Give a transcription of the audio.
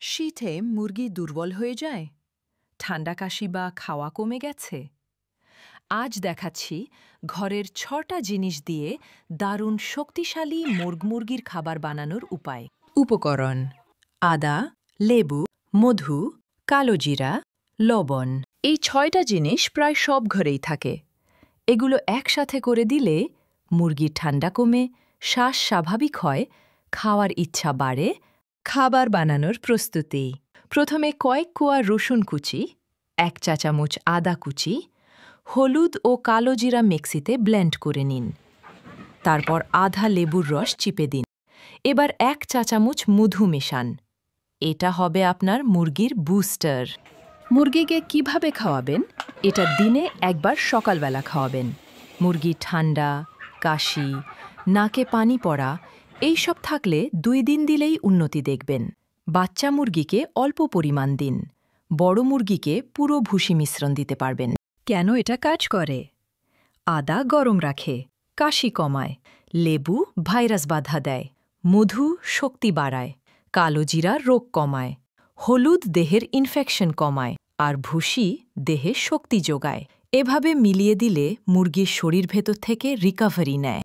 শীতে মুরগি দুর্বল হয়ে যায়, ঠান্ডা কাশি বা খাওয়া কমে গেছে। আজ দেখাচ্ছি ঘরের ৬টা জিনিস দিয়ে দারুণ শক্তিশালী মুরগির খাবার বানানোর উপায়। উপকরণ: আদা, লেবু, মধু, কালোজিরা, লবণ। এই ৬টা জিনিস প্রায় সব ঘরেই থাকে। এগুলো একসাথে করে দিলে মুরগির ঠান্ডা কমে, শ্বাস স্বাভাবিক হয়, খাওয়ার ইচ্ছা বাড়ে। খাবার বানানোর প্রস্তুতি: প্রথমে কয়েক কোয়া রসুন কুচি, ১ চা চামচ আদা কুচি, হলুদ ও কালোজিরা মিক্সিতে ব্লেন্ড করে নিন। তারপর আধা লেবুর রস চিপে দিন। এবার ১ চা চামচ মধু মেশান। এটা হবে আপনার মুরগির বুস্টার। মুরগিকে কিভাবে খাওয়াবেন? এটা দিনে একবার সকালবেলা খাওয়াবেন। মুরগি ঠান্ডা, কাশি, নাকে পানি পড়া এইসব থাকলে ২ দিন দিলেই উন্নতি দেখবেন। বাচ্চা মুরগিকে অল্প পরিমাণ দিন। বড় মুরগিকে পুরো ভুসি মিশ্রণ দিতে পারবেন। কেন এটা কাজ করে? আদা গরম রাখে, কাশি কমায়। লেবু ভাইরাস বাধা দেয়। মধু শক্তি বাড়ায়। কালোজিরা রোগ কমায়। হলুদ দেহের ইনফেকশন কমায়। আর ভুসি দেহে শক্তি যোগায়। এভাবে মিলিয়ে দিলে মুরগির শরীর ভেতর থেকে রিকভারি নেয়।